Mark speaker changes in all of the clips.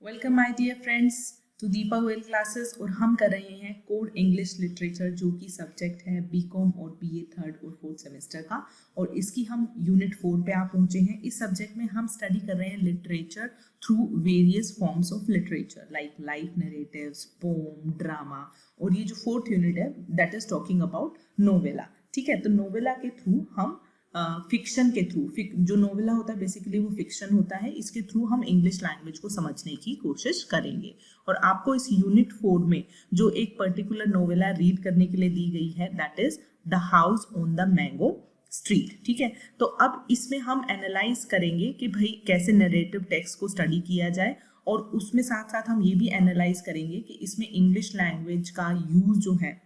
Speaker 1: Welcome my dear friends to Deepa Goyal classes. और हम कर रहे हैं कोड इंग्लिश लिटरेचर, जो कि सब्जेक्ट है बीकॉम और बीए थर्ड और फोर्थ सेमेस्टर का। और इसकी हम यूनिट 4 पे आप पहुंचे हैं। इस सब्जेक्ट में हम स्टडी कर रहे हैं literature through various forms of literature like life narratives, poem, drama. और ये जो फोर्थ यूनिट है that is talking about novella. ठीक है, तो नोवेला के थ्रू हम फिक्शन के थ्रू, जो नोवेला होता है बेसिकली वो फिक्शन होता है, इसके थ्रू हम इंग्लिश लैंग्वेज को समझने की कोशिश करेंगे। और आपको इस यूनिट 4 में जो एक पर्टिकुलर नोवेला रीड करने के लिए दी गई है that is the house on the mango street. ठीक है, तो अब इसमें हम एनालाइज करेंगे कि भाई कैसे नरेटिव टेक्स्ट को स्टडी किया जाए, और उसमें साथ साथ हम ये भी एनालाइज करेंगे कि इसमें इंग्लिश लैंग्वेज का यूज जो है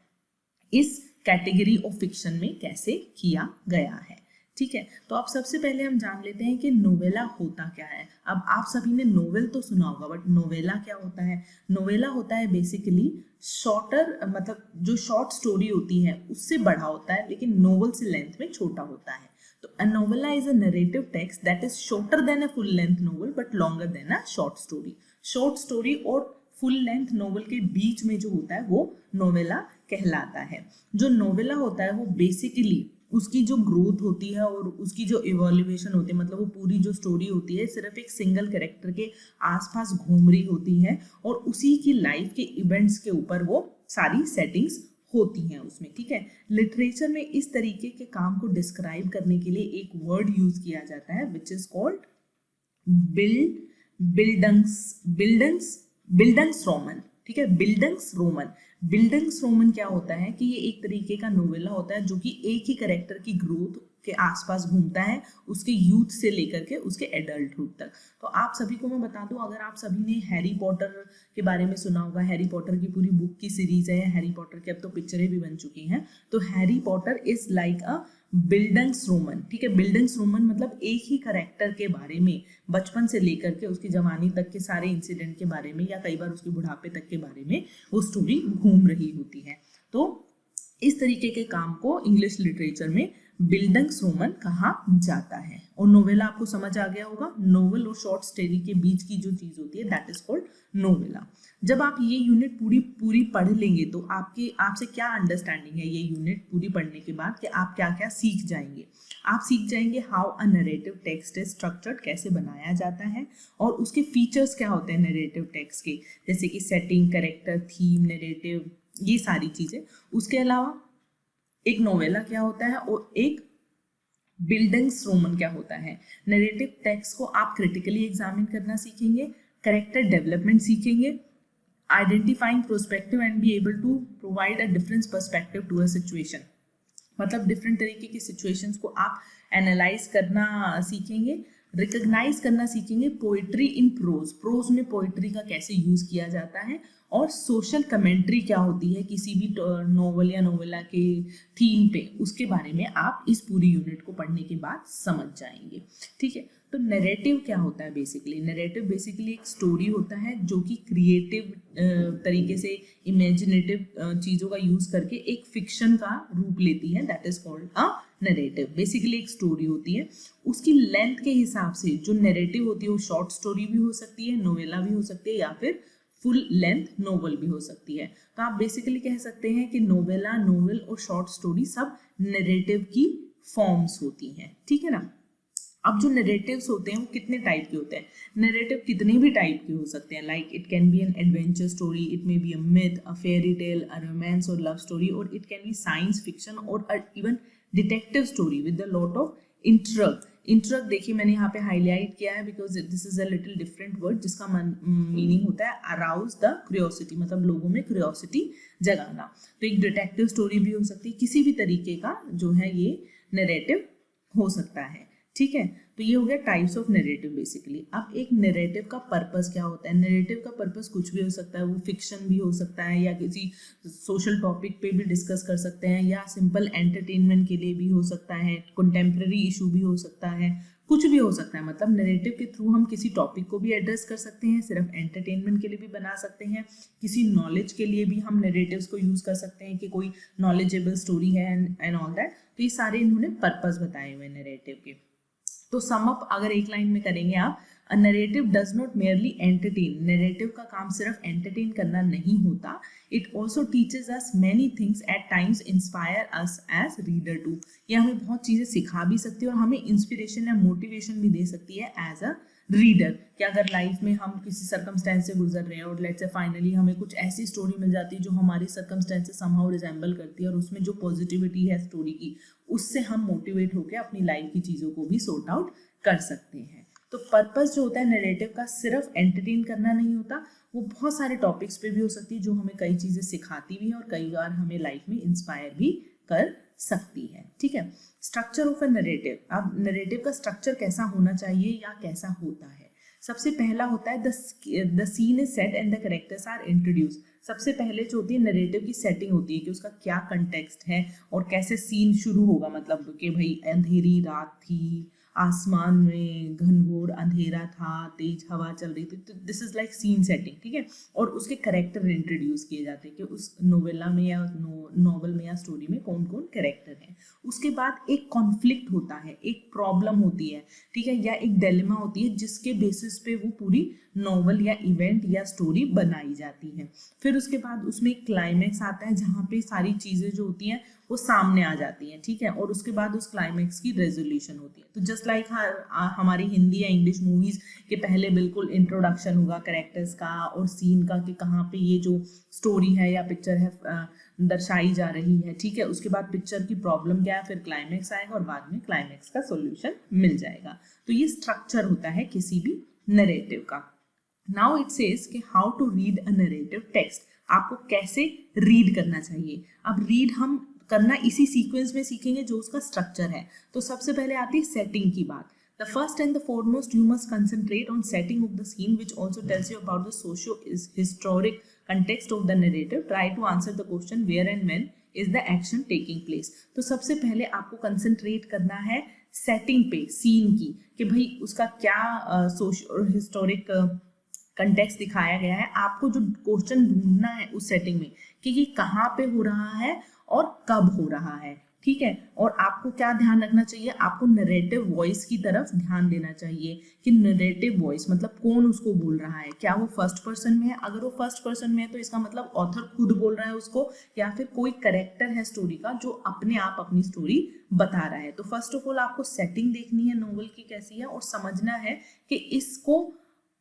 Speaker 1: इस कैटेगरी ऑफ फिक्शन में कैसे किया गया है। ठीक है, तो अब सबसे पहले हम जान लेते हैं कि नोवेला होता क्या है। अब आप सभी ने नोवेल तो सुना होगा, बट नोवेला क्या होता है? नोवेला होता है बेसिकली शॉर्टर, मतलब जो शॉर्ट स्टोरी होती है उससे बड़ा होता है, लेकिन नोवेल से लेंथ में छोटा होता है। तो a novella is a narrative text that is shorter than a full length novel but longer than a short story. Short story और फुल लेंथ नोवेल के बीच में जो होता है वो नोवेला कहलाता है। जो नोवेला होता है वो बेसिकली उसकी जो ग्रोथ होती है और उसकी जो इवोल्यूशन होती है, मतलब वो पूरी जो स्टोरी होती है सिर्फ एक सिंगल कैरेक्टर के आसपास घूम रही होती है, और उसी की लाइफ के इवेंट्स के ऊपर वो सारी सेटिंग्स होती हैं उसमें। ठीक है, लिटरेचर में इस तरीके के काम को डिस्क्राइब करने के लिए एक वर्ड यूज किया जाता है विच इज कॉल्ड बिल्डंग्सरोमन। ठीक है, बिल्डंग्सरोमन क्या होता है कि ये एक तरीके का नोवेला होता है जो कि एक ही कैरेक्टर की ग्रोथ के आसपास घूमता है, उसके यूथ से लेकर के उसके एडल्टहुड तक। तो आप सभी को मैं बता दूं, अगर आप सभी ने हैरी पॉटर के बारे में सुना होगा, हैरी पॉटर की पूरी बुक की सीरीज है, हैरी पॉटर की अब तो पिक्चरें भी बन चुकी हैं। तो Harry Potter is like a bildungsroman. ठीक है, बिल्डंग्सरोमन मतलब एक ही कैरेक्टर के बारे में बचपन से लेकर के उसकी जवानी तक के सारे इंसिडेंट के बारे में, या कई बार उसके बुढ़ापे तक के बारे में वो स्टोरी घूम रही होती है। तो इस तरीके के काम को इंग्लिश लिटरेचर में बिल्डंग्सरोमन कहा जाता है। और नोवेला आपको समझ आ गया होगा, नोवेल और शॉर्ट स्टोरी के बीच की जो चीज होती है दैट इज कॉल्ड नोवेला। जब आप ये यूनिट पूरी पढ़ लेंगे तो आपसे क्या अंडरस्टैंडिंग है ये यूनिट पूरी पढ़ने के बाद, कि आप क्या क्या सीख जाएंगे। आप सीख जाएंगे how a narrative text is structured, कैसे बनाया जाता है, और उसके फीचर्स क्या होते हैं नरेटिव टेक्स्ट के, जैसे कि सेटिंग, कैरेक्टर, थीम, नरेटिव, ये सारी चीजें। उसके अलावा एक नोवेला क्या होता है और एक बिल्डंग्सरोमन क्या होता है। नरेटिव टेक्स्ट को आप क्रिटिकली एग्जामिन करना सीखेंगे, कैरेक्टर डेवलपमेंट सीखेंगे, identifying prospective and be able to provide a different perspective to a situation. मतलब डिफरेंट तरीके की सिचुएशंस को आप एनालाइज करना सीखेंगे, रिकॉग्नाइज करना सीखेंगे। पोइट्री इन प्रोज में पोइट्री का कैसे यूज किया जाता है, और सोशल कमेंट्री क्या होती है किसी भी नोवेल या नोवेला के थीम पे, उसके बारे में आप इस पूरी यूनिट को पढ़ने के बाद समझ जाएंगे। ठीक है, तो नैरेटिव क्या होता है बेसिकली? नैरेटिव बेसिकली एक स्टोरी होता है जो कि क्रिएटिव तरीके से इमेजिनेटिव चीज़ों का यूज करके एक फिक्शन का रूप लेती है, that is called a narrative. Basically एक स्टोरी होती है, उसकी लेंथ के हिसाब से जो नैरेटिव होती है वो शॉर्ट स्टोरी भी हो सकती है, नोवेला भी हो सकती है, या फिर फुल लेंथ नोवेल भी हो सकती है। तो आप बेसिकली कह सकते हैं कि नोवेला, नोवेल और शॉर्ट स्टोरी सब नैरेटिव की फॉर्म्स होती हैं। ठीक है ना। अब जो नैरेटिव्स होते हैं वो कितने टाइप के होते हैं? नैरेटिव कितने भी टाइप के हो सकते हैं, like it can be an adventure story, it may be a myth, a fairy tale, a romance और लव स्टोरी, और it can be science fiction और even detective story with a lot of intrigue. Intrigue देखिए मैंने यहाँ पे highlight किया है because this is a little different word, जिसका मीनिंग होता है अराउज द क्यूरियोसिटी, मतलब लोगों में क्यूरियोसिटी जगाना। तो एक डिटेक्टिव स्टोरी भी हो सकती है, किसी भी तरीके का जो है ये नैरेटिव हो सकता है। ठीक है, तो ये हो गया टाइप्स ऑफ नैरेटिव बेसिकली। अब एक नैरेटिव का पर्पस क्या होता है? नैरेटिव का पर्पस कुछ भी हो सकता है, वो फिक्शन भी हो सकता है, या किसी सोशल टॉपिक पे भी डिस्कस कर सकते हैं, या सिंपल एंटरटेनमेंट के लिए भी हो सकता है, कंटेम्प्रेरी इशू भी हो सकता है, कुछ भी हो सकता है। मतलब नैरेटिव के थ्रू हम किसी टॉपिक को भी एड्रेस कर सकते हैं, सिर्फ एंटरटेनमेंट के लिए भी बना सकते हैं, किसी नॉलेज के लिए भी हम नैरेटिव्स को यूज कर सकते हैं कि कोई नॉलेजेबल स्टोरी है एंड ऑल दैट। तो ये सारे इन्होंने पर्पस बताए हुए नैरेटिव के। तो सम अप अगर एक लाइन में करेंगे आप, a narrative does not merely entertain, narrative का काम सिर्फ एंटरटेन करना नहीं होता, it also teaches us many things, at times inspire us as reader too, ये हमें बहुत चीज़ें सिखा भी सकती है और हमें इंस्पिरेशन या मोटिवेशन भी दे सकती है एज अ रीडर, कि अगर लाइफ में हम किसी सर्कमस्टेंस से गुजर रहे हैं और लेट्स से फाइनली हमें कुछ ऐसी स्टोरी मिल जाती है जो हमारी सर्कमस्टेंसेस समहाउ रिजेंबल करती है और उसमें जो पॉजिटिविटी है स्टोरी की, उससे हम मोटिवेट होकर अपनी लाइफ की चीज़ों को भी सॉर्ट आउट कर सकते हैं। तो पर्पस जो होता है नरेटिव का सिर्फ एंटरटेन करना नहीं होता, वो बहुत सारे टॉपिक्स पे भी हो सकती है जो हमें कई चीज़ें सिखाती भी है और कई बार हमें लाइफ में इंस्पायर भी कर सकती है। ठीक है, स्ट्रक्चर ऑफ अ नरेटिव। अब नरेटिव का स्ट्रक्चर कैसा होना चाहिए या कैसा होता है? सबसे पहला होता है the scene is set and the characters are introduce. सबसे पहले जो होती है नरेटिव की सेटिंग होती है कि उसका क्या कंटेक्स्ट है और कैसे सीन शुरू होगा, मतलब कि भाई अंधेरी रात थी, आसमान में घनघोर अंधेरा था, तेज हवा चल रही थी, तो this is like scene setting. ठीक है, और उसके कैरेक्टर इंट्रोड्यूस किए जाते हैं कि उस नोवेला में या नॉवल में या स्टोरी में कौन कौन कैरेक्टर हैं। उसके बाद एक कॉन्फ्लिक्ट होता है, एक प्रॉब्लम होती है, ठीक है, या एक डिलेमा होती है जिसके बेसिस पे वो पूरी नॉवल या इवेंट या स्टोरी बनाई जाती है। फिर उसके बाद उसमें एक क्लाइमैक्स आता है जहाँ पे सारी चीज़ें जो होती हैं वो सामने आ जाती हैं। ठीक है, और उसके बाद उस क्लाइमैक्स की रेजोल्यूशन होती है। तो जस्ट लाइक हमारी हिंदी या इंग्लिश मूवीज के पहले बिल्कुल इंट्रोडक्शन होगा कैरेक्टर्स का और सीन का कि कहाँ पे ये जो स्टोरी है या पिक्चर है दर्शाई जा रही है। ठीक है, उसके बाद पिक्चर की प्रॉब्लम क्या है, फिर क्लाइमैक्स आएगा और बाद में क्लाइमैक्स का सोल्यूशन मिल जाएगा। तो ये स्ट्रक्चर होता है किसी भी नरेटिव का। नाउ इट सेज कि how to read a narrative text, आपको कैसे रीड करना चाहिए। अब रीड हम करना इसी सीक्वेंस में सीखेंगे जो उसका स्ट्रक्चर है। तो सबसे पहले आती है सेटिंग की बात। The first and the foremost, you must concentrate on setting of the scene, which also tells you about the socio-historic context of the narrative. Try to answer the question where and when is the action taking place. तो सबसे पहले आपको concentrate करना है setting पे, scene की, कि भाई उसका क्या सोशियो हिस्टोरिक कंटेक्स्ट दिखाया गया है। आपको जो क्वेश्चन ढूंढना है उस सेटिंग में कि ये कहाँ पे हो रहा है और कब हो रहा है। ठीक है, और आपको क्या ध्यान रखना चाहिए, आपको नरेटिव वॉइस की तरफ ध्यान देना चाहिए कि नरेटिव वॉइस मतलब कौन उसको बोल रहा है, क्या वो फर्स्ट पर्सन में है। अगर वो फर्स्ट पर्सन में है तो इसका मतलब ऑथर खुद बोल रहा है उसको, या फिर कोई कैरेक्टर है स्टोरी का जो अपने आप अपनी स्टोरी बता रहा है। तो फर्स्ट ऑफ ऑल आपको सेटिंग देखनी है नोवेल की कैसी है और समझना है कि इसको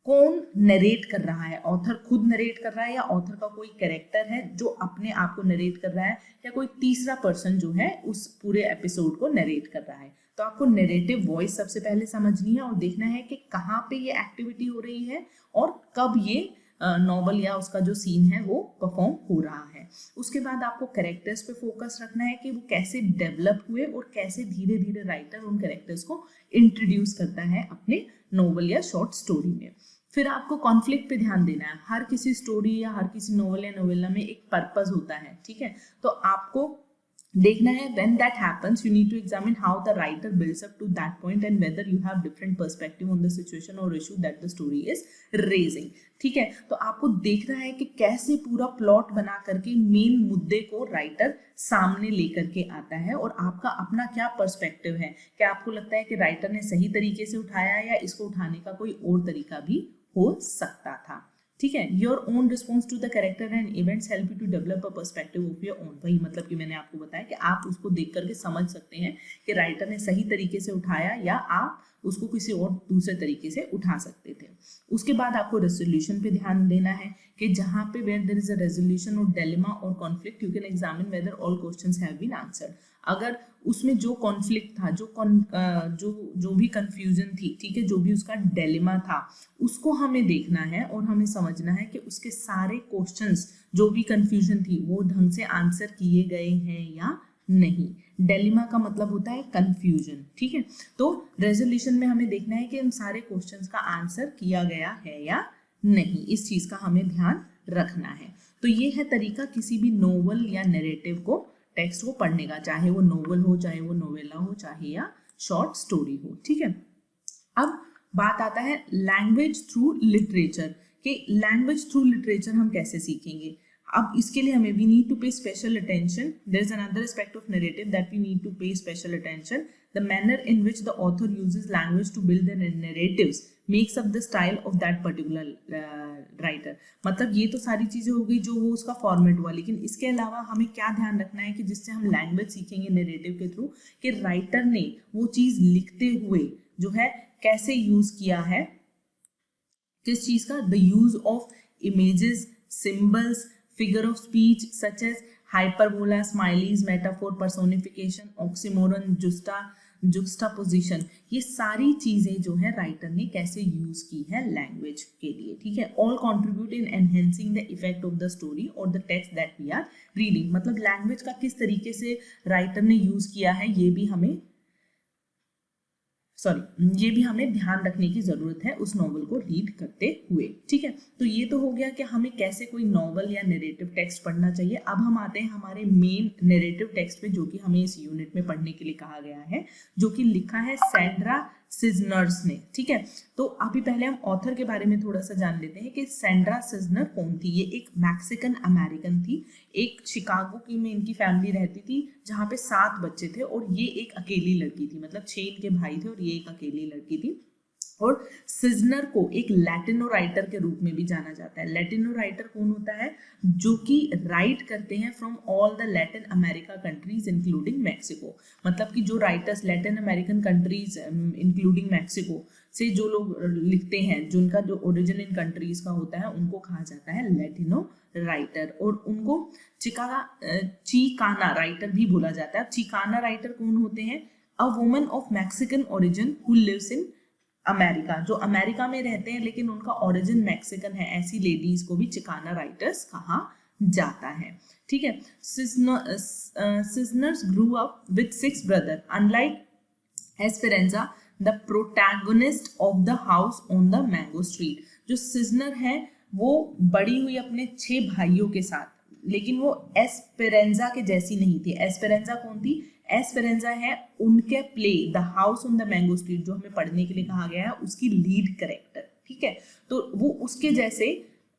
Speaker 1: कौन नरेट कर रहा है, ऑथर खुद नरेट कर रहा है या ऑथर का कोई कैरेक्टर है जो अपने आप को नरेट कर रहा है, या कोई तीसरा पर्सन जो है उस पूरे एपिसोड को नरेट कर रहा है। तो आपको नरेटिव वॉइस सबसे पहले समझनी है और देखना है कि कहाँ पे ये एक्टिविटी हो रही है और कब ये नॉवल या उसका जो सीन है वो परफॉर्म हो रहा है। उसके बाद आपको कैरेक्टर्स पे फोकस रखना है कि वो कैसे डेवलप हुए और कैसे धीरे धीरे राइटर उन कैरेक्टर्स को इंट्रोड्यूस करता है अपने नॉवल या शॉर्ट स्टोरी में। फिर आपको कॉन्फ्लिक्ट पे ध्यान देना है। हर किसी स्टोरी या हर किसी नॉवल या नोवेला में एक पर्पस होता है। ठीक है, तो आपको देखना है when that happens you need to examine how the writer builds up to that point and whether you have different perspective on the situation or issue that the story is raising। ठीक है, तो आपको देखना है कि कैसे पूरा plot बना करके मेन मुद्दे को राइटर सामने लेकर के आता है और आपका अपना क्या पर्सपेक्टिव है। क्या आपको लगता है कि राइटर ने सही तरीके से उठाया या इसको उठाने का कोई और तरीका भी हो सकता था। ठीक है, your own response to the character and events help you to develop a perspective of your own. वही मतलब कि मैंने आपको बताया कि आप उसको देख करके समझ सकते हैं कि राइटर ने सही तरीके से उठाया या आप उसको किसी और दूसरे तरीके से उठा सकते थे। उसके बाद आपको रेजोल्यूशन पे ध्यान देना है कि जहाँ पे where there is a resolution और डिलेमा और conflict you can examine whether all questions have been answered. अगर उसमें जो कॉन्फ्लिक्ट था, जो भी कंफ्यूजन थी, ठीक है, जो भी उसका डिलेमा था, उसको हमें देखना है और हमें समझना है कि उसके सारे क्वेश्चंस जो भी कंफ्यूजन थी वो ढंग से आंसर किए गए हैं या नहीं। डिलेमा का मतलब होता है कंफ्यूजन। ठीक है, तो रेजोल्यूशन में हमें देखना है कि इन सारे क्वेश्चंस का आंसर किया गया है या नहीं, इस चीज का हमें ध्यान रखना है। तो ये है तरीका किसी भी नोवेल या नैरेटिव को, टेक्स्ट को पढ़ने का, चाहे वो नोवेल हो, चाहे वो नोवेला हो, चाहे या शॉर्ट स्टोरी हो। ठीक है, अब बात आता है लैंग्वेज थ्रू लिटरेचर कि लैंग्वेज थ्रू लिटरेचर हम कैसे सीखेंगे। अब इसके लिए हमें we need to pay special attention, there is another aspect of narrative that we need to pay special attention, the manner in which the author uses language to build the narratives makes up the style of that particular writer. मतलब ये तो सारी चीजें हो गई जो वो उसका फॉर्मेट हुआ, लेकिन इसके अलावा हमें क्या ध्यान रखना है कि जिससे हम लैंग्वेज सीखेंगे नरेटिव के थ्रू, कि राइटर ने वो चीज लिखते हुए जो है कैसे यूज किया है, किस चीज का, the use of images, symbols, figure of speech such as hyperbola, similes, metaphor, personification, oxymoron, juxtaposition, ये सारी चीजें जो है राइटर ने कैसे यूज की है लैंग्वेज के लिए, ठीक है। All contribute in enhancing the effect of the story और the text that we are reading. मतलब लैंग्वेज का किस तरीके से राइटर ने यूज किया है ये भी हमें ध्यान रखने की जरूरत है उस नॉवल को रीड करते हुए, ठीक है। तो ये तो हो गया कि हमें कैसे कोई नॉवल या नैरेटिव टेक्स्ट पढ़ना चाहिए। अब हम आते हैं हमारे मेन नैरेटिव टेक्स्ट पे, जो कि हमें इस यूनिट में पढ़ने के लिए कहा गया है, जो कि लिखा है सैंड्रा सिजनर्स ने, ठीक है। तो अभी पहले हम ऑथर के बारे में थोड़ा सा जान लेते हैं कि सैंड्रा सिजनर कौन थी। ये एक मैक्सिकन अमेरिकन थी, एक शिकागो की में इनकी फैमिली रहती थी, जहाँ पे 7 बच्चे थे और ये एक अकेली लड़की थी। मतलब 6 इनके भाई थे और ये एक अकेली लड़की थी। और सिजनर को एक लैटिनो राइटर के रूप में भी जाना जाता है। लैटिनो राइटर कौन होता है? जो कि राइट करते हैं from all the Latin America countries including Mexico. मतलब कि जो writers Latin American countries including Mexico से जो लोग लिखते हैं, जिनका जो ओरिजिन इन कंट्रीज का होता है, उनको कहा जाता है लैटिनो राइटर। और उनको चिकाना राइटर भी बोला जाता है। चिकाना राइटर कौन होते हैं? A woman of Mexican origin who lives in America, जो अमेरिका में रहते हैं लेकिन उनका ओरिजिन मैक्सिकन है, ऐसी लेडीज को भी चिकाना राइटर्स कहा जाता है, ठीक है। Cisneros grew up with 6 brother unlike Esperanza the protagonist of the house on the mango street. जो सिजनर है वो बड़ी हुई अपने 6 भाइयों के साथ, लेकिन वो एस्पेरेंजा के जैसी नहीं थी। एस्पेरेंजा कौन थी? एस्पेरेंजा है उनके play the house on the mango street, जो हमें पढ़ने के लिए कहा गया है, उसकी लीड कैरेक्टर, ठीक है। तो वो उसके जैसे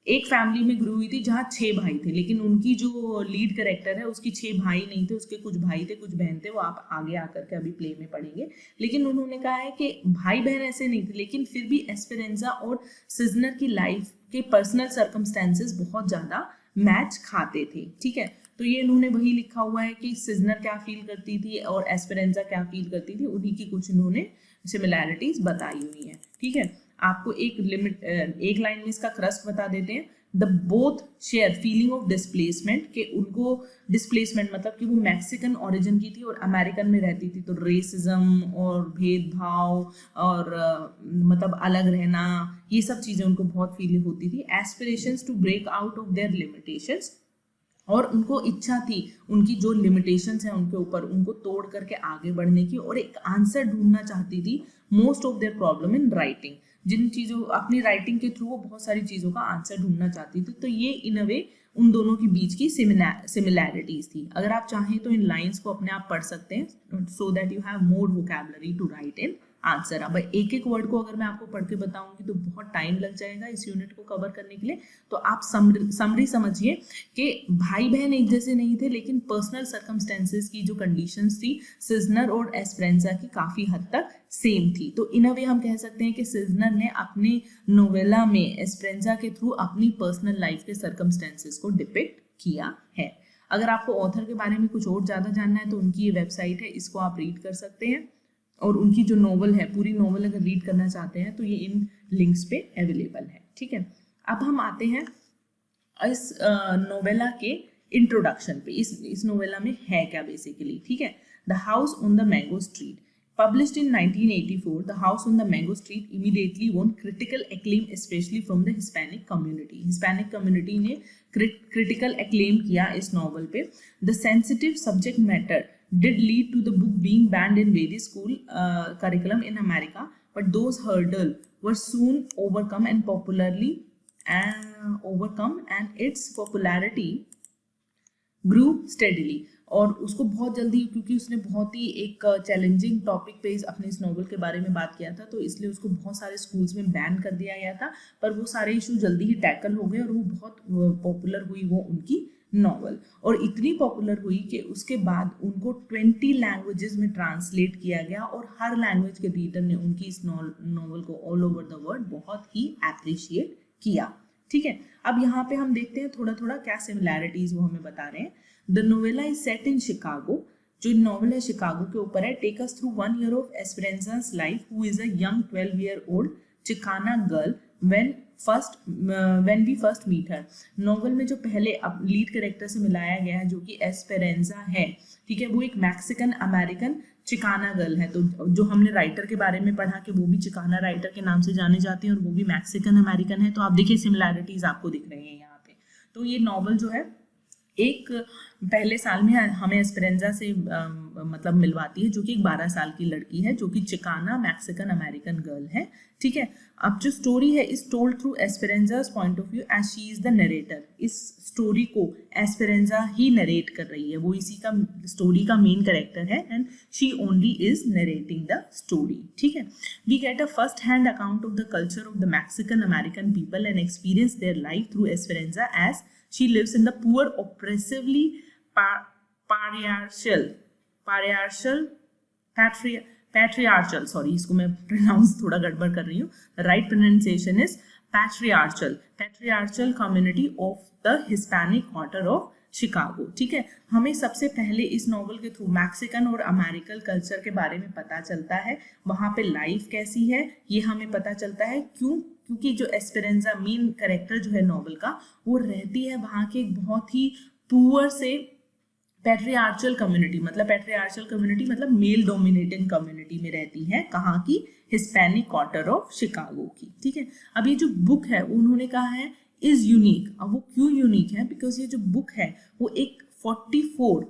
Speaker 1: एक फैमिली में ग्रो हुई थी जहाँ 6 भाई थे, लेकिन उनकी जो लीड कैरेक्टर है उसकी 6 भाई नहीं थे, उसके कुछ भाई थे, कुछ बहन थे, वो आप आगे आकर के अभी प्ले में पढ़ेंगे। लेकिन उन्होंने कहा है कि भाई बहन ऐसे नहीं थे, लेकिन फिर भी एस्पेरेंजा और सिजनर की लाइफ के पर्सनल सर्कमस्टेंसेस बहुत ज़्यादा मैच खाते थे, ठीक है। तो ये इन्होंने वही लिखा हुआ है कि सिजनर क्या फील करती थी और एस्पेरेंजा क्या फील करती थी, उन्हीं की कुछ इन्होंने सिमिलैरिटीज बताई हुई है, ठीक है। आपको एक लाइन में इसका क्रस्ट बता देते हैं। The both share feeling of displacement, कि उनको डिस्प्लेसमेंट मतलब कि वो मैक्सिकन ओरिजिन की थी और अमेरिकन में रहती थी, तो रेसिज्म और भेदभाव और मतलब अलग रहना, ये सब चीज़ें उनको बहुत फील होती थी। Aspirations to break out of their limitations, और उनको इच्छा थी उनकी जो लिमिटेशंस हैं उनके ऊपर, उनको तोड़ करके आगे बढ़ने की, और एक आंसर ढूंढना चाहती थी most of their problem in writing. जिन चीज़ों अपनी राइटिंग के थ्रू वो बहुत सारी चीज़ों का आंसर ढूंढना चाहती थी। तो ये इन अ वे उन दोनों के बीच की सिमिलैरिटीज थी। अगर आप चाहें तो इन लाइंस को अपने आप पढ़ सकते हैं, so that you have more vocabulary to write in answer. अब एक एक वर्ड को अगर मैं आपको पढ़ के बताऊंगी तो बहुत टाइम लग जाएगा इस यूनिट को कवर करने के लिए। तो आप समरी समझिए कि भाई बहन एक जैसे नहीं थे, लेकिन पर्सनल सर्कमस्टेंसेस की जो कंडीशंस थी सिजनर और एस्पेरेंजा की काफ़ी हद तक सेम थी। तो इन अ वे हम कह सकते हैं कि सिजनर ने अपनी नोवेला में एस्पेरेंजा के थ्रू अपनी पर्सनल लाइफ के सर्कमस्टेंसेस को डिपिक्ट किया है। अगर आपको ऑथर के बारे में कुछ और ज़्यादा जानना है तो उनकी ये वेबसाइट है, इसको आप रीड कर सकते हैं। और उनकी जो नोवेल है, पूरी नोवेल अगर रीड करना चाहते हैं तो ये इन लिंक्स पे अवेलेबल है, ठीक है। अब हम आते हैं इस नोवेला के इंट्रोडक्शन पे। इस नोवेला में है क्या बेसिकली, ठीक है। The house on the mango street, published in 1984, The House on the Mango Street immediately won critical acclaim, especially from the Hispanic community. Hispanic community ने critical acclaim किया इस novel पे। The sensitive subject matter did lead to the book being banned in various school curriculum in America, but those hurdles were soon overcome and its popularity grew steadily, और उसको बहुत जल्दी, क्योंकि उसने बहुत ही एक चैलेंजिंग टॉपिक पे अपने इस नॉवल के बारे में बात किया था, तो इसलिए उसको बहुत सारे स्कूल्स में बैन कर दिया गया था, पर वो सारे इशू जल्दी ही टैकल हो गए और वो बहुत पॉपुलर हुई वो उनकी नॉवल, और इतनी पॉपुलर हुई कि उसके बाद उनको 20 लैंग्वेजेस में ट्रांसलेट किया गया, और हर लैंग्वेज के रीडर ने उनकी इस नॉवल को ऑल ओवर द वर्ल्ड बहुत ही अप्रिशिएट किया। ठीक है, अब यहाँ पे हम देखते हैं थोड़ा थोड़ा क्या सिमिलैरिटीज वो हमें बता रहे हैं। The novella is set in Chicago, जो नॉवल है शिकागो के ऊपर है। Take us through 1 year of Esperanza's life, who is a young 12-year-old Chicana girl when we first meet her। Novel में जो पहले अब लीड कैरेक्टर से मिलाया गया है जो कि एस्पेरेंजा है, ठीक है, वो एक मैक्सिकन अमेरिकन चिकाना गर्ल है। तो जो हमने राइटर के बारे में पढ़ा कि वो भी चिकाना राइटर के नाम से जाने जाते हैं और वो भी मैक्सिकन अमेरिकन है, तो आप देखिए सिमिलैरिटीज आपको दिख रही हैं यहाँ पे। तो ये नॉवल जो है एक पहले साल में हमें एस्पेरेंजा से मतलब मिलवाती है, जो कि एक 12 साल की लड़की है जो कि चिकाना मैक्सिकन अमेरिकन गर्ल है। ठीक है, अब जो स्टोरी है is told through Esperanza's point of view as she is the narrator. इस स्टोरी को एस्पेरेंजा ही नरेट कर रही है, वो इसी का स्टोरी का मेन कैरेक्टर है and she only is narrating the story. ठीक है, we get a first hand account of the culture of the Mexican American people and experience their life through Esperanza as she lives in the poor, oppressively patriarchal, sorry इसको मैं pronounce थोड़ा गड़बड़ कर रही हूँ, the right pronunciation is patriarchal community of the Hispanic quarter of Chicago. ठीक है, हमें सबसे पहले इस नॉवल के थ्रू मैक्सिकन और अमेरिकन कल्चर के बारे में पता चलता है, वहाँ पे लाइफ कैसी है ये हमें पता चलता है। क्योंकि जो एस्पेरेंजा मेन कैरेक्टर जो है नॉवल का, वो रहती है वहाँ के एक बहुत ही पुअर से पैट्रियार्चल कम्युनिटी, मतलब मेल डोमिनेटिंग कम्युनिटी में रहती है, कहाँ की, हिस्पैनिक क्वार्टर ऑफ शिकागो की। ठीक है, अब ये जो बुक है उन्होंने कहा है इज यूनिक। अब वो क्यों यूनिक है, बिकॉज ये जो बुक है वो एक 44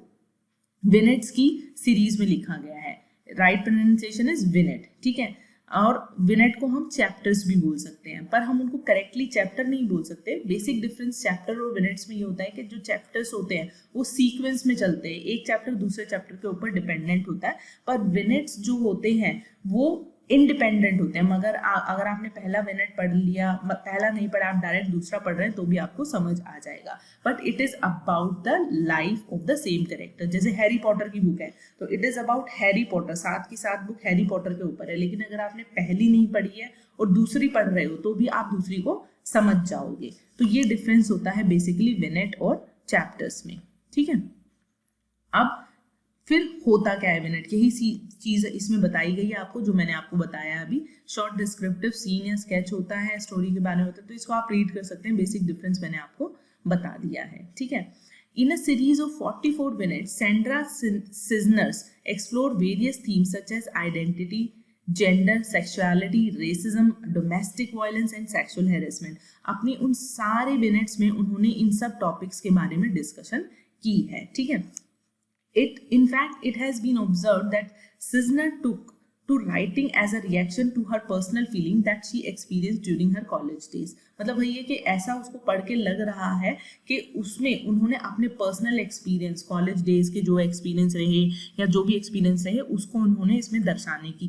Speaker 1: विनेट्स की सीरीज में लिखा गया है। Right pronunciation is vignette. ठीक है, और विनेट को हम चैप्टर्स भी बोल सकते हैं, पर हम उनको करेक्टली चैप्टर नहीं बोल सकते। बेसिक डिफरेंस चैप्टर और विनेट्स में ये होता है कि जो चैप्टर्स होते हैं वो सीक्वेंस में चलते हैं, एक चैप्टर दूसरे चैप्टर के ऊपर डिपेंडेंट होता है, पर विनेट्स जो होते हैं वो इंडिपेंडेंट होते हैं। मगर अगर आपने पहला विनेट पढ़ लिया, पहला नहीं पढ़ा, आप डायरेक्ट दूसरा पढ़ रहे हैं तो भी आपको समझ आ जाएगा, but it is about the life of the same character. जैसे हैरी पॉटर की बुक है तो it is about Harry Potter, साथ की साथ बुक हैरी पॉटर के ऊपर है, लेकिन अगर आपने पहली नहीं पढ़ी है और दूसरी पढ़ रहे हो तो भी आप दूसरी को समझ जाओगे। तो ये डिफरेंस होता है बेसिकली विनेट और चैप्टर्स में। ठीक है, अब फिर होता क्या है विनेट, यही चीज इसमें बताई गई है आपको, जो मैंने आपको बताया अभी। शॉर्ट डिस्क्रिप्टिव सीन या स्केच होता है, स्टोरी के बारे में होता है, तो इसको आप रीड कर सकते हैं। बेसिक डिफरेंस मैंने आपको बता दिया है। ठीक है, in a series of 44 minutes, Sandra Cisneros explore various themes such as identity, gender, sexuality, racism, domestic violence and sexual harassment. अपनी उन सारे मिनट्स में उन्होंने इन सब टॉपिक्स के बारे में डिस्कशन की है। ठीक है, in fact it has been observed that Cisner took to writing as a reaction to her personal feeling that she experienced during her college days। मतलब वही है कि ऐसा उसको पढ़ के लग रहा है कि उसमें उन्होंने अपने पर्सनल एक्सपीरियंस, कॉलेज डेज के जो एक्सपीरियंस रहे या जो भी एक्सपीरियंस रहे उसको उन्होंने इसमें दर्शाने की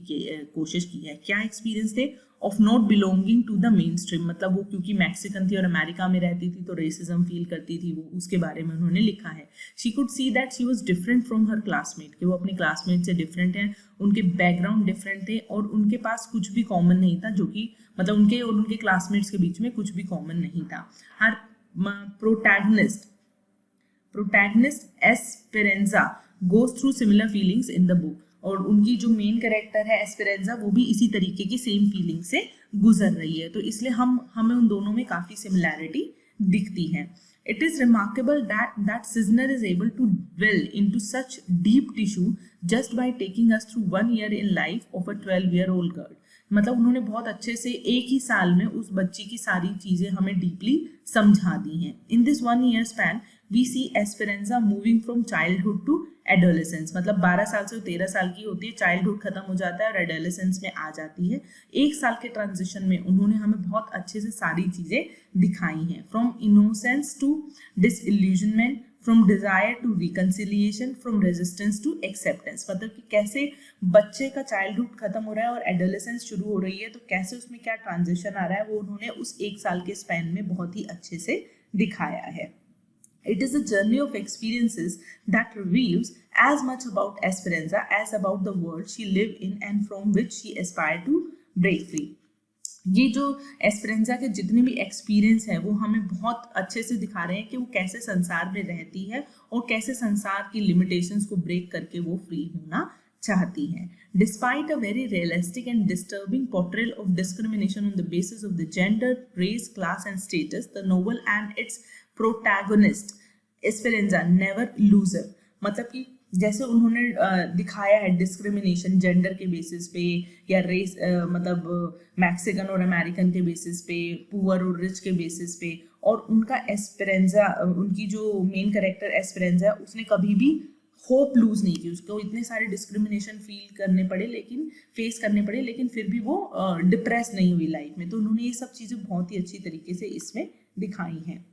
Speaker 1: कोशिश की है। क्या एक्सपीरियंस थे, of not belonging to the main stream, मतलब वो क्योंकि मैक्सिकन थी और अमेरिका में रहती थी तो रेसिज्म फील करती थी, वो उसके बारे में उन्होंने लिखा है। She could see that she was different from her classmate, कि वो अपने क्लासमेट से डिफरेंट हैं, उनके बैकग्राउंड डिफरेंट थे और उनके पास कुछ भी कॉमन नहीं था, जो कि मतलब उनके और उनके क्लासमेट्स के बीच में कुछ भी कॉमन नहीं था। हर protagonist Esperanza goes through similar feelings in the book, और उनकी जो मेन कैरेक्टर है एस्पेरेंजा वो भी इसी तरीके की सेम फीलिंग से गुजर रही है, तो इसलिए हमें उन दोनों में काफी सिमिलैरिटी दिखती है। It is remarkable that Cisner is able to dwell into such deep tissue just by taking us through 1 year in life of a 12-year-old girl। मतलब उन्होंने बहुत अच्छे से एक ही साल में उस बच्ची की सारी चीजें हमें डीपली समझा दी हैं। In this 1 year span we see Esperanza moving from childhood to adolescence, मतलब 12 साल से 13 साल की होती है, चाइल्डहुड खत्म हो जाता है और एडोलेसेंस में आ जाती है। 1 साल के ट्रांजिशन में उन्होंने हमें बहुत अच्छे से सारी चीजें दिखाई हैं, from innocence to disillusionment, from desire to reconciliation, from resistance to acceptance, मतलब कि कैसे बच्चे का चाइल्डहुड खत्म हो रहा है और एडोलेसेंस शुरू हो रही है, तो कैसे उसमें क्या ट्रांजिशन आ रहा है वो उन्होंने उस 1 साल के स्पैन में बहुत ही अच्छे से दिखाया है। It is a journey of experiences that reveals as much about Esperanza as about the world she lived in and from which she aspired to break free. ये जो एस्पेरेंजा के जितने भी एक्सपीरियंस है वो हमें बहुत अच्छे से दिखा रहे हैं कि वो कैसे संसार में रहती है और कैसे संसार की लिमिटेशंस को ब्रेक करके वो फ्री होना चाहती हैं. Despite a very realistic and disturbing portrayal of discrimination on the basis of the gender, race, class and status, the novel and its protagonist Esperanza never loser, मतलब कि जैसे उन्होंने दिखाया है डिस्क्रिमिनेशन जेंडर के बेसिस पे या रेस, मतलब मैक्सिकन और अमेरिकन के बेसिस पे, पुअर और रिच के बेसिस पे, और उनका एस्पेरेंजा, उनकी जो मेन कैरेक्टर एस्पेरेंजा, उसने कभी भी होप लूज नहीं की. उसको इतने सारे डिस्क्रिमिनेशन फील करने पड़े, लेकिन फेस करने पड़े, लेकिन फिर भी वो डिप्रेस नहीं हुई लाइफ में. तो उन्होंने ये सब चीज़ें बहुत ही अच्छी तरीके से इसमें दिखाई हैं.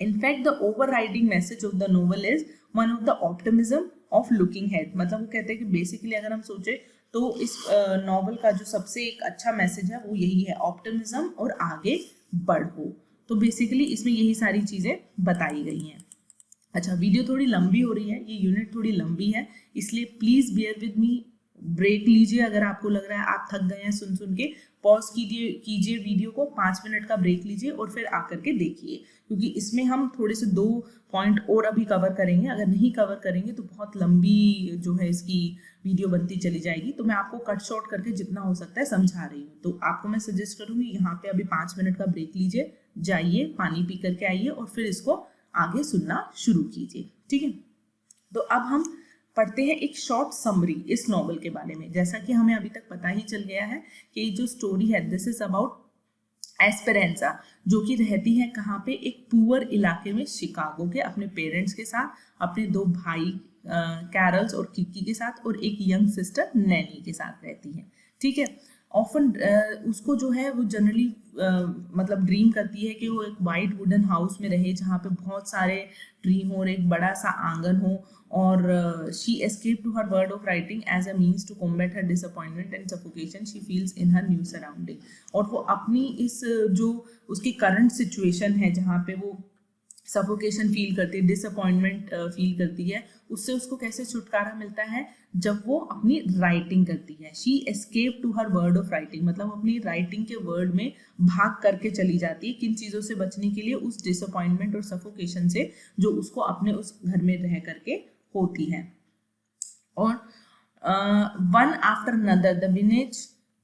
Speaker 1: In fact, the overriding message of the novel is one of the optimism of looking ahead. मतलब वो कहते हैं कि बेसिकली अगर हम सोचे तो इस नॉवल का जो सबसे एक अच्छा मैसेज है वो यही है, ऑप्टिमिज्म और आगे बढ़ो. तो बेसिकली इसमें यही सारी चीज़ें बताई गई हैं. अच्छा, वीडियो थोड़ी लंबी हो रही है, ये यूनिट थोड़ी लंबी है, इसलिए please bear with me. Break लीजिए अगर आपको लग रहा है आप थक गए हैं सुन सुन के. पॉज कीजिए वीडियो को, 5 मिनट का ब्रेक लीजिए और फिर आकर के देखिए, क्योंकि इसमें हम थोड़े से 2 पॉइंट और अभी कवर करेंगे. अगर नहीं कवर करेंगे तो बहुत लंबी जो है इसकी वीडियो बनती चली जाएगी. तो मैं आपको कट शॉर्ट करके जितना हो सकता है समझा रही हूँ. तो आपको मैं सजेस्ट करूँगी यहाँ पे अभी 5 मिनट का ब्रेक लीजिए, जाइए पानी पी करके आइए और फिर इसको आगे सुनना शुरू कीजिए. ठीक है, तो अब हम पढ़ते हैं एक शॉर्ट समरी इस नॉवल के बारे में. जैसा कि हमें अभी तक पता ही चल गया है कि जो स्टोरी है दिस इज अबाउट एस्पेरेंजा, जो कि रहती है कहाँ पे, एक पुअर इलाके में शिकागो के, अपने पेरेंट्स के साथ, अपने 2 भाई कैरल्स और किकी के साथ, और एक यंग सिस्टर नैनी के साथ रहती है. ठीक है, ऑफन उसको जो है वो जनरली मतलब ड्रीम करती है कि वो एक वाइट वुडन हाउस में रहे जहाँ पे बहुत सारे ट्री हो और एक बड़ा सा आंगन हो. और she escape to her world of writing as a means to combat her disappointment and suffocation she feels in her new surrounding. और वो अपनी इस जो उसकी करंट सिचुएशन है जहाँ पे वो सफोकेशन फील करती है, डिसअपॉइंटमेंट फील करती है, उससे उसको कैसे छुटकारा मिलता है, जब वो अपनी राइटिंग करती है. She escape to her world of writing, मतलब अपनी राइटिंग के वर्ड में भाग करके चली जाती है. किन चीज़ों से बचने के लिए, उस डिसअपॉइंटमेंट और सफोकेशन से जो उसको अपने उस घर में रह करके होती है. और one after another the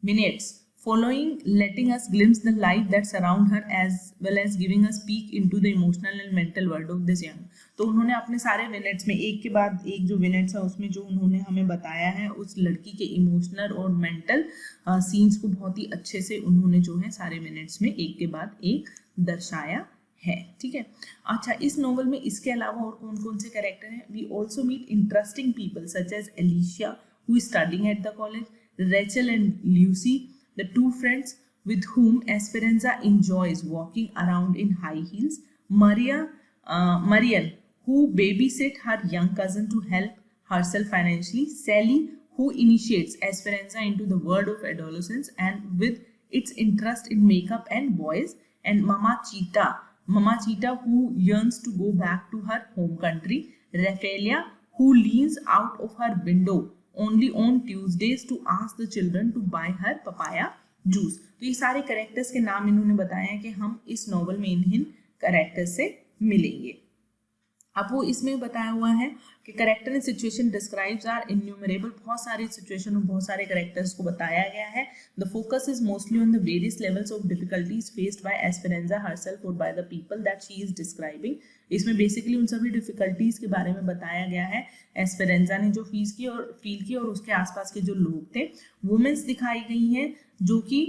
Speaker 1: minutes following letting us glimpse the life that surround her as well as giving us peek into the emotional and mental world of this young. तो उन्होंने अपने सारे विनेट्स में एक के बाद एक जो विनेट्स है उसमें जो उन्होंने हमें बताया है उस लड़की के इमोशनल और मेंटल सीन्स को बहुत ही अच्छे से उन्होंने जो है सारे विनेट्स में एक के बाद एक दर्शाया है. ठीक है, अच्छा, इस नॉवल में इसके अलावा और कौन कौन से कैरेक्टर हैं. We also meet interesting people such as Alicia who is studying at the college, Rachel and Lucy, the 2 friends with whom Esperanza enjoys walking around in high heels, Marian, who babysit her young cousin to help herself financially, Sally, who initiates Esperanza into the world of adolescence and with its interest in makeup and boys, and Mama Cheetah, who yearns to go back to her home country, Raphaelia, who leans out of her window only on Tuesdays to ask the children to buy her papaya juice. तो ये सारे characters के नाम इन्होंने बताया है कि हम इस नॉवल में इन कैरेक्टर्स से मिलेंगे. अब वो इसमें बताया हुआ है कि character and situation describes are innumerable. बहुत सारी सिचुएशन और बहुत सारे कैरेक्टर्स को बताया गया है. The focus is mostly on the various levels of difficulties faced by Esperanza herself और by the people that she is describing. इसमें बेसिकली उन सभी डिफिकल्टीज के बारे में बताया गया है एस्पेरेंजा ने जो फील की और उसके आसपास के जो लोग थे. वुमेन्स दिखाई गई हैं जो कि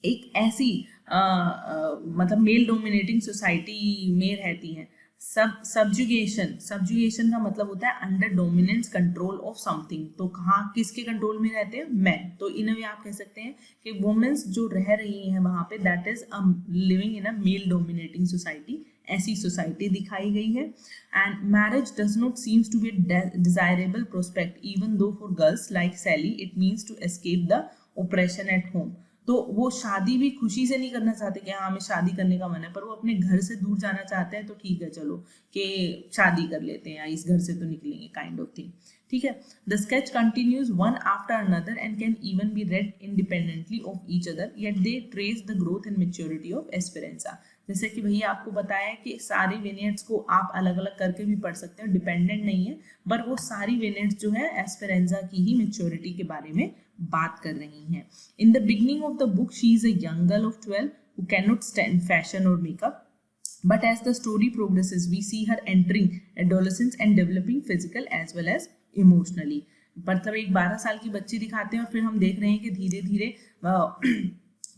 Speaker 1: एक ऐसी मतलब मेल डोमिनेटिंग सोसाइटी में रहती हैं. सब्जुगेशन का मतलब होता है under dominance control of something. तो कहाँ किसके कंट्रोल में रहते हैं? मैन। तो इन वे आप कह सकते हैं कि वुमेन्स जो रह रही हैं वहां पे, that is living in a male dominating society, ऐसी सोसाइटी दिखाई गई है। And marriage does not seems to be desirable prospect even though for girls like Sally it means to escape the oppression at home. तो वो शादी भी खुशी से नहीं करना चाहते कि हाँ हमें शादी करने का मन है, पर वो अपने घर से दूर जाना चाहते हैं, तो ठीक है चलो कि शादी कर लेते हैं या इस घर से तो निकलेंगे, काइंड ऑफ थिंग। ठीक है। The sketch continues one after another and can even be read independently of each other yet they trace the growth and maturity of Esperanza. जैसे कि भैया आपको बताया कि सारी विनेट्स को आप अलग अलग करके भी पढ़ सकते हो, डिपेंडेंट नहीं है, पर वो सारी विनेट्स जो है एस्पेरेंजा की ही मेच्योरिटी के बारे में बात कर रही हैं। In the beginning of the book, she is a young girl of 12 who cannot stand fashion or makeup. But as the story progresses, we see her entering adolescence and developing physical as well as emotionally. मतलब एक 12 साल की बच्ची दिखाते हैं और फिर हम देख रहे हैं कि धीरे धीरे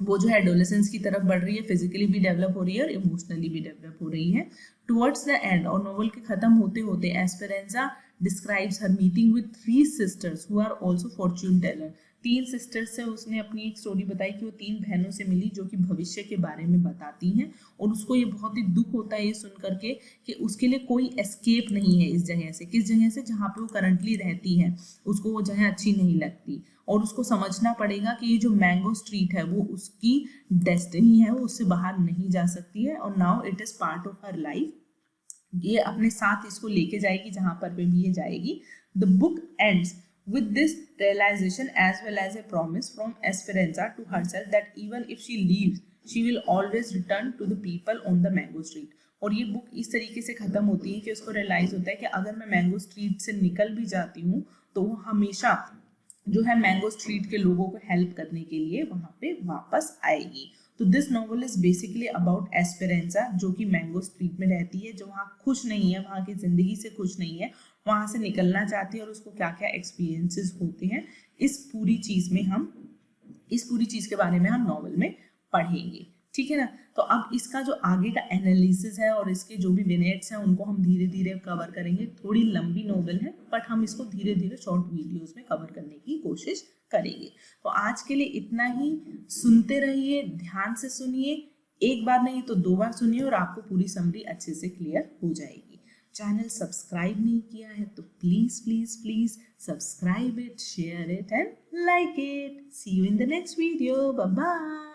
Speaker 1: वो जो है एडोलेसेंस की तरफ बढ़ रही है, फिजिकली भी डेवलप हो रही है और इमोशनली भी डेवलप हो रही है। टुवर्ड्स द एंड और नोवेल के खत्म होते होते Esperanza describes her meeting with 3 sisters who are also fortune teller. 3 sisters से उसने अपनी एक स्टोरी बताई कि वो 3 बहनों से मिली जो कि भविष्य के बारे में बताती हैं, और उसको ये बहुत ही दुख होता है ये सुन करके कि उसके लिए कोई एस्केप नहीं है इस जगह से। किस जगह से? जहाँ पे वो करंटली रहती है, उसको वो जगह अच्छी नहीं लगती और उसको समझना पड़ेगा कि ये जो मैंगो स्ट्रीट है वो उसकी डेस्टिनी है, वो उससे बाहर नहीं जा सकती है और now it is part of her life. ये अपने साथ इसको लेके जाएगी जहां पर भी ये जाएगी। The book ends with this realization as well as a promise from Esperanza to herself that even if she leaves she will always return to the people on the mango street। और ये book इस तरीके से खत्म होती है कि उसको रियलाइज होता है कि अगर मैं मैंगो स्ट्रीट से निकल भी जाती हूँ तो वो हमेशा जो है मैंगो स्ट्रीट के लोगों को हेल्प करने के लिए वहां पे वापस आएगी। तो this novel is basically about Esperanza जो कि मैंगो स्ट्रीट में रहती है, जो वहाँ खुश नहीं है, वहाँ की जिंदगी से खुश नहीं है, वहां से निकलना चाहती है और उसको क्या क्या एक्सपीरियंसेस होते हैं, इस पूरी चीज के बारे में हम नॉवल में पढ़ेंगे। ठीक है ना। तो अब इसका जो आगे का एनालिसिस है और इसके जो भी विनेट्स हैं उनको हम धीरे धीरे कवर करेंगे। थोड़ी लंबी नॉवल है बट हम इसको धीरे धीरे शॉर्ट वीडियोस में कवर करने की कोशिश करेंगे। तो आज के लिए इतना ही। सुनते रहिए, ध्यान से सुनिए, एक बार नहीं तो 2 बार सुनिए और आपको पूरी समरी अच्छे से क्लियर हो जाएगी। चैनल सब्सक्राइब नहीं किया है तो please please please subscribe it, share it and like it. See you in the next video. Bye bye.